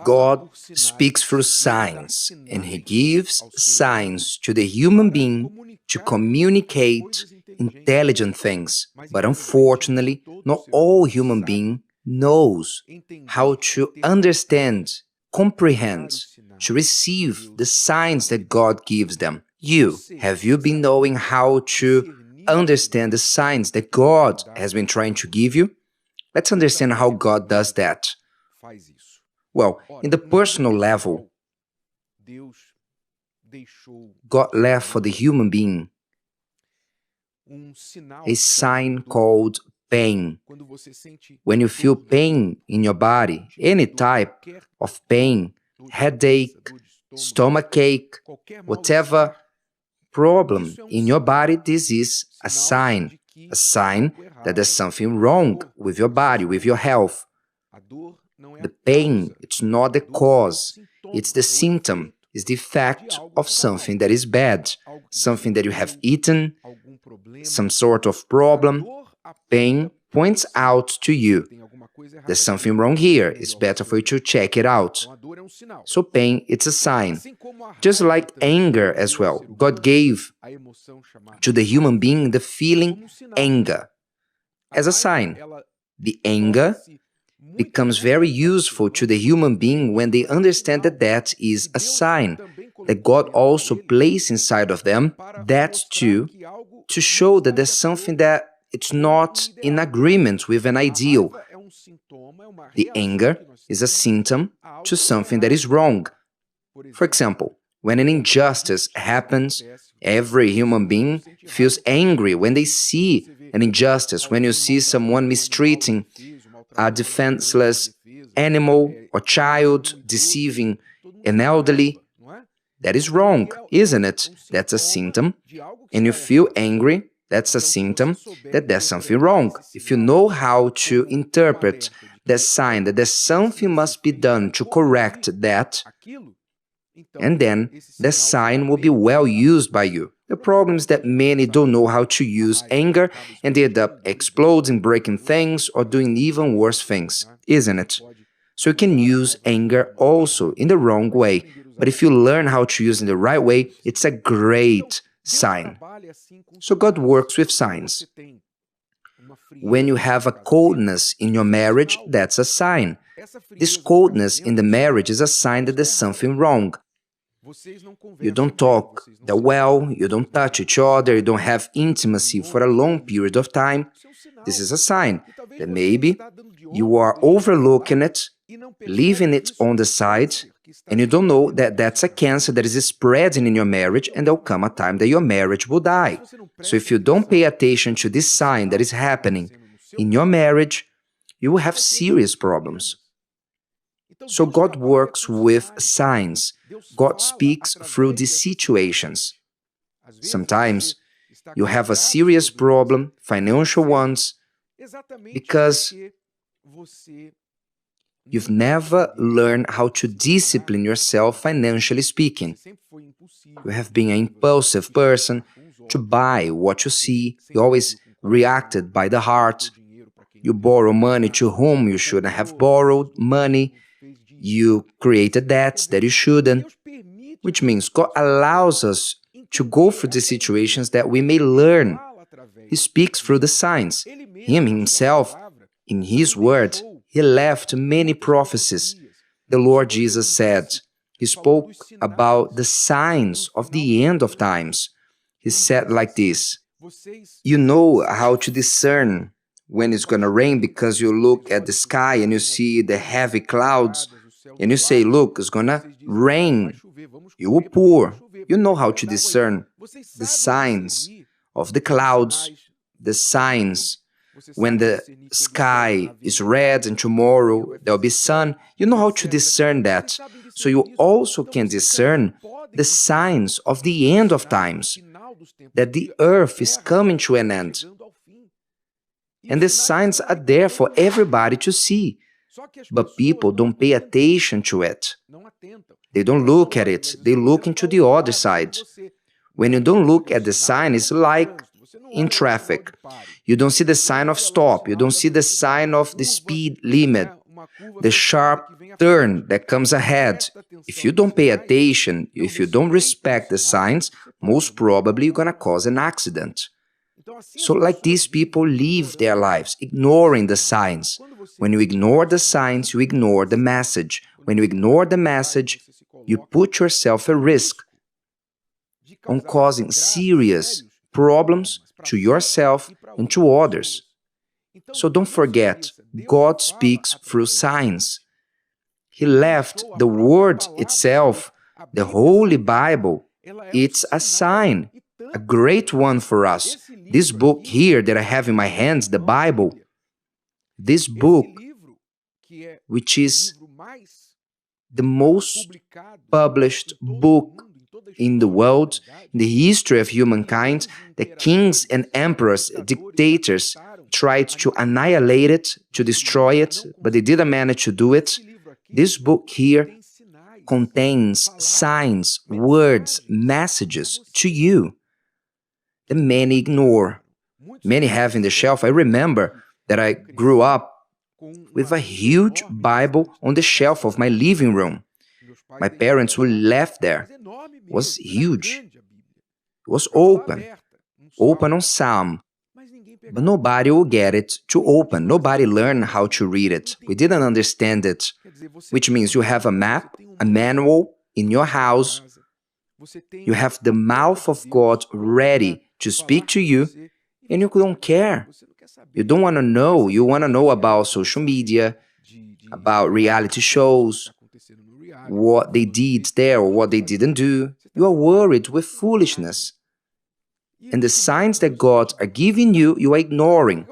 God speaks through signs, and He gives signs to the human being to communicate intelligent things. But unfortunately, not all human being knows how to understand, comprehend, to receive the signs that God gives them. Have you been knowing how to understand the signs that God has been trying to give you? Let's understand how God does that. Well, in the personal level, God left for the human being a sign called pain. When you feel pain in your body, any type of pain, headache, stomachache, whatever problem in your body, this is a sign that there's something wrong with your body, with your health. The pain, it's not the cause, it's the symptom, it's the effect of something that is bad, something that you have eaten, some sort of problem. Pain points out to you. There's something wrong here, it's better for you to check it out. So pain, it's a sign. Just like anger as well. God gave to the human being the feeling anger as a sign. The anger becomes very useful to the human being when they understand that that is a sign that God also placed inside of them, that too, to show that there's something that it's not in agreement with an ideal. The anger is a symptom to something that is wrong. For example, when an injustice happens, every human being feels angry when they see an injustice, when you see someone mistreating a defenseless animal or child, deceiving an elderly. That is wrong, isn't it? That's a symptom. And you feel angry, that's a symptom that there's something wrong. If you know how to interpret that sign, that there's something must be done to correct that, and then the sign will be well used by you. The problem is that many don't know how to use anger, and they end up exploding, breaking things, or doing even worse things, isn't it? So you can use anger also in the wrong way, but if you learn how to use it in the right way, it's a great sign. So God works with signs. When you have a coldness in your marriage, that's a sign. This coldness in the marriage is a sign that there's something wrong. You don't talk that well, you don't touch each other, you don't have intimacy for a long period of time. This is a sign that maybe you are overlooking it, leaving it on the side, and you don't know that that's a cancer that is spreading in your marriage, and there'll come a time that your marriage will die. So if you don't pay attention to this sign that is happening in your marriage, you will have serious problems. So God works with signs. God speaks through these situations. Sometimes you have a serious problem, financial ones, because you've never learned how to discipline yourself financially speaking. You have been an impulsive person to buy what you see. You always reacted by the heart. You borrow money to whom you shouldn't have borrowed money. You created debts that you shouldn't, which means God allows us to go through the situations that we may learn. He speaks through the signs. Himself, in His word, He left many prophecies. The Lord Jesus said, He spoke about the signs of the end of times. He said like this, you know how to discern when it's going to rain because you look at the sky and you see the heavy clouds and you say, look, it's going to rain. It will pour. You know how to discern the signs of the clouds, the signs when the sky is red and tomorrow there will be sun. You know how to discern that. So you also can discern the signs of the end of times, that the earth is coming to an end. And the signs are there for everybody to see. But people don't pay attention to it. They don't look at it. They look into the other side. When you don't look at the sign, it's like in traffic. You don't see the sign of stop. You don't see the sign of the speed limit. the sharp turn that comes ahead. If you don't pay attention, if you don't respect the signs, most probably you're gonna cause an accident. So like these people live their lives, ignoring the signs. When you ignore the signs, you ignore the message. When you ignore the message, you put yourself at risk on causing serious problems to yourself and to others. So don't forget, God speaks through signs. He left the Word itself, the Holy Bible. It's a sign, a great one for us. This book here that I have in my hands, the Bible, this book, which is the most published book in the world, in the history of humankind, the kings and emperors, dictators tried to annihilate it, to destroy it, but they didn't manage to do it. This book here contains signs, words, messages to you that many ignore. Many have in the shelf. I remember that I grew up with a huge Bible on the shelf of my living room. My parents were left there. It was huge. It was open on Psalm. But nobody will get it to open. Nobody learned how to read it. We didn't understand it. Which means you have a map, a manual in your house. You have the mouth of God ready to speak to you, and you don't care. You don't want to know. You want to know about social media, about reality shows, what they did there or what they didn't do. You are worried with foolishness. And the signs that God are giving you, you are ignoring.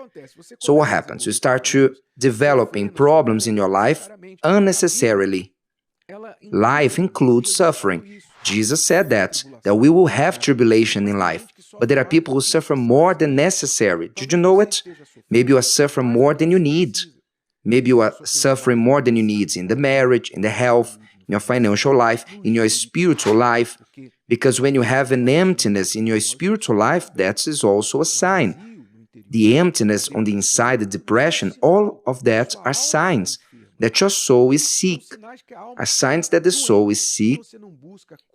So what happens? You start to developing problems in your life unnecessarily. Life includes suffering. Jesus said that we will have tribulation in life. But there are people who suffer more than necessary. Did you know it? Maybe you are suffering more than you need. Maybe you are suffering more than you need in the marriage, in the health, in your financial life, in your spiritual life. Because when you have an emptiness in your spiritual life, that is also a sign. The emptiness on the inside, the depression, all of that are signs that your soul is sick, are signs that the soul is sick.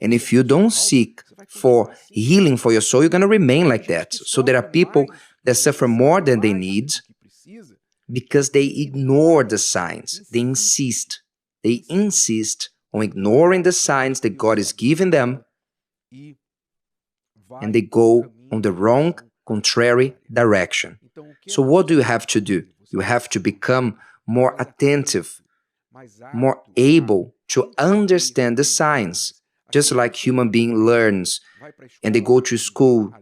And if you don't seek for healing for your soul, you're going to remain like that. So there are people that suffer more than they need because they ignore the signs. They insist on ignoring the signs that God is giving them, and they go on the wrong, contrary direction. So what do you have to do? You have to become more attentive, more able to understand the signs, just like human being learns, and they go to school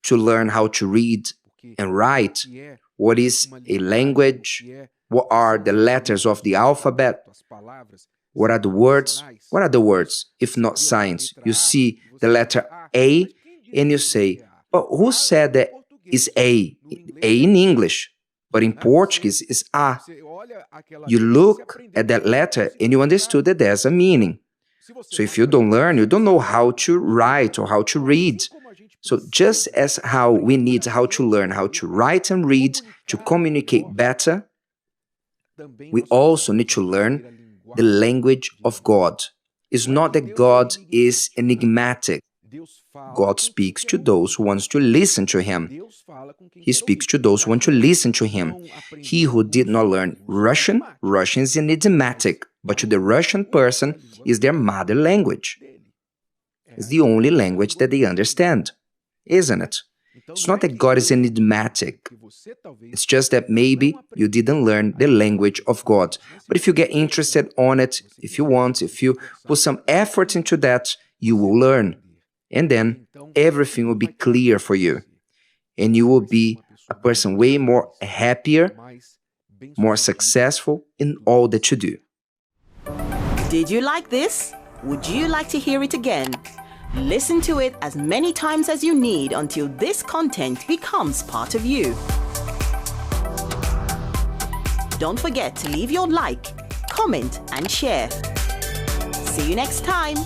to learn how to read and write. What is a language? What are the letters of the alphabet? What are the words? What are the words, if not signs? You see the letter A and you say, but who said that is A? A in English, but in Portuguese is A. You look at that letter and you understood that there's a meaning. So if you don't learn, you don't know how to write or how to read. So just as how we need how to learn how to write and read to communicate better, we also need to learn the language of God. It's not that God is enigmatic. God speaks to those who want to listen to Him. He speaks to those who want to listen to Him. He who did not learn Russian is enigmatic, but to the Russian person is their mother language. It's the only language that they understand, isn't it? It's not that God is enigmatic. It's just that maybe you didn't learn the language of God. But if you get interested on it, if you want, if you put some effort into that, you will learn. And then everything will be clear for you. And you will be a person way more happier, more successful in all that you do. Did you like this? Would you like to hear it again? Listen to it as many times as you need until this content becomes part of you. Don't forget to leave your like, comment, and share. See you next time.